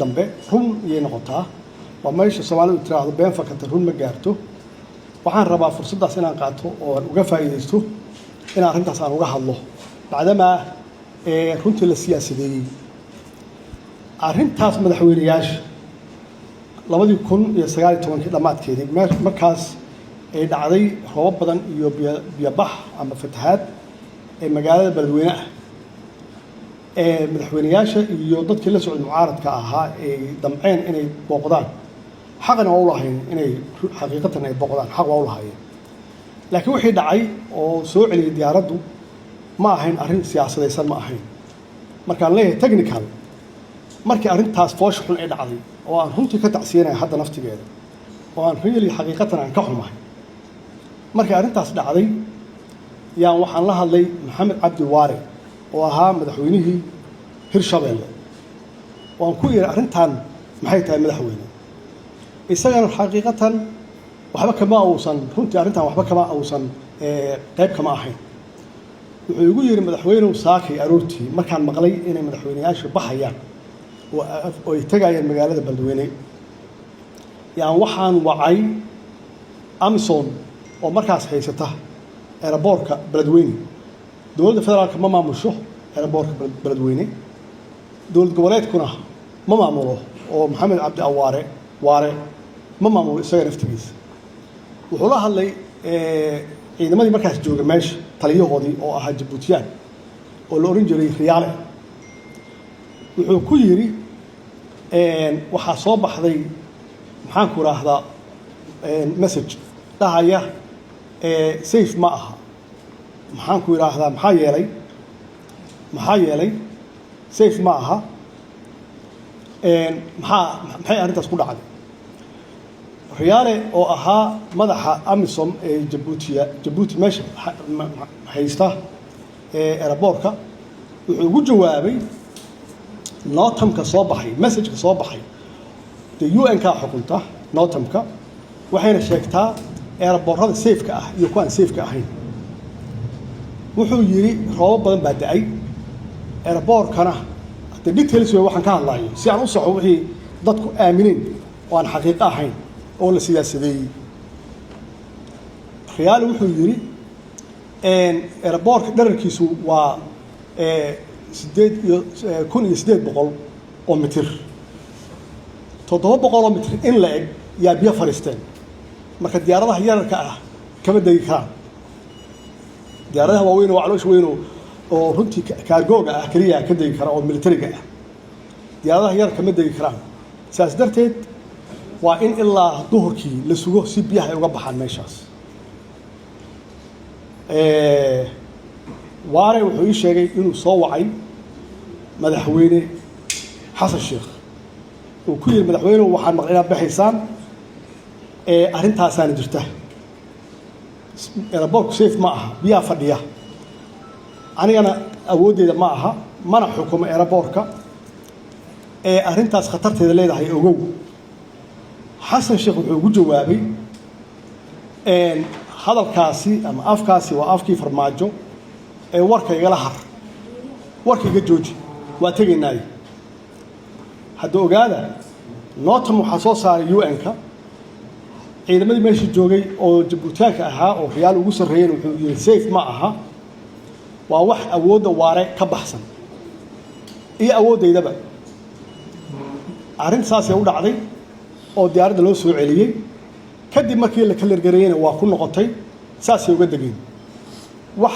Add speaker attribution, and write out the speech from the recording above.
Speaker 1: dambe run iyay noqotaa waa meesha Soomaalidu tiraahdo been fakata run ma gaarto waxaan rabaa fursaddaas inaan qaato oo aan uga faa'iideysto in arrintaas aan uga hadlo bacdama runtii la siyaasadeeyay arrintaas madaxweynayaasha 2019 dhamaadkeedii markaas ay dhacday roobab badan iyo biyo bax ama fatahaad ee magaalada Beledweyne madaxweynayaasha iyo dadkii la socday mucaaradka ahaa ee damceen inay booqdaan xaqna u lahayn inay xaqiiqatan ay booqdaan xaq u lahaayeen laakiin wixii dhacay oo soo celiyay diyaaraddu ma ahayn arrin siyaasadaysan ma ahayn markaan leeyahay technical markii arrintaas foosh xun ay dhacday oo aan runtii ka tacsiinay hadda naftigeeda oo aan really xaqiiqatan aan ka xumahay markii arrintaas dhacday yaan waxaan la hadlay Maxamed Cabdi Waare oo ahaa madaxweynihii Hirshabeelle waan ku yiri arrintan maxay tahay madaxweyne isagana xaqiiqatan waxba kama uusan runtii arrintan waxba kama uusan qayb kama ahayn wuxuu igu yiri madaxweynuhu saakay aroortii markaan maqlay inay madaxweynayaashu baxayaan oo ay tagayaan magaalada Beledweyne yaan waxaan wacay Amazon oo markaas haysata airportka Beledweyne dowladda federaalka ma maamusho airportka Beledweyne dowlad goboleedkuna ma maamulo oo Maxamed Cabdi Waare ma maamulo isaga naftigiisa wuxuu la hadlay ciidamadii markaas joogay meesha taliyahoodii oo ahaa Jabuutiyaan oo la oran jiray Riyaale wuxuu ku yiri waxa soo baxday maxaan ku raahdaa message dhahaya safe ma aha maxaan ku raahdaa maxaa yeelay safe ma aha maxay arrintaas ku dhacday Riyaale oo ahaa madaxa Amisom ee Jabuuti meesha haysta airportka wuxuu ugu jawaabay nootamka soo baxay message-ka soo baxay UN ka xukunta nootamka waxayna sheegtaa airportada safe-ka ah iyo kuwan safe-ka ahayn wuxuu yiri roob badan baa da'ay airportkana hada details waxaan ka hadlayo si aan u saxo wixii dadku aamineen oo aan xaqiiqo ahayn oo la siyaasadeeyay Riyaale wuxuu yiri airportka dhererkiisu waa 8,800 oo mitir 700 oo mitir in la eg yaa biyo fariisteen marka diyaaradaha yararka ah kama degi karaan diyaaradaha waaweyn oo caloosh weyn oo runtii kaargooga ah kaliya ka degi kara oo militariga ah diyaaradaha yar kama degi karaan saas darteed waa in ilaa duhurkii la sugo si biyaha ay uga baxaan meeshaas Waare wuxuu ii sheegay inuu soo wacay madaxweyne Xasan Sheekh uu ku yiri madaxweynuhu waxaan maqlaynaa baxaysaan arrintaasaan jirta airportku safe ma aha biyaha fadhiya anigana awoodeeda ma aha mana xukumo airportka arrintaas khatarteeda leedahay ogow Xasan Sheekh wuxuu ugu jawaabay hadalkaasi ama afkaasi waa afkii farmaajo warkayga la har warkayga jooji waa tagaynaa hadda ogaada nootam waxa soo saaray UN-ka ciidamadii meesha joogay oo Jabuutiyaanka ahaa oo Riyaal ugu sareeyeen wuxuu yiri safe ma aha waa wax awoodda Waare ka baxsan iyo awoodeydaba arrintaas ay u dhacday oo diyaaradda loo soo celiyay kadib markii la kala gareeyay waa ku noqotay saas ay uga dageen wax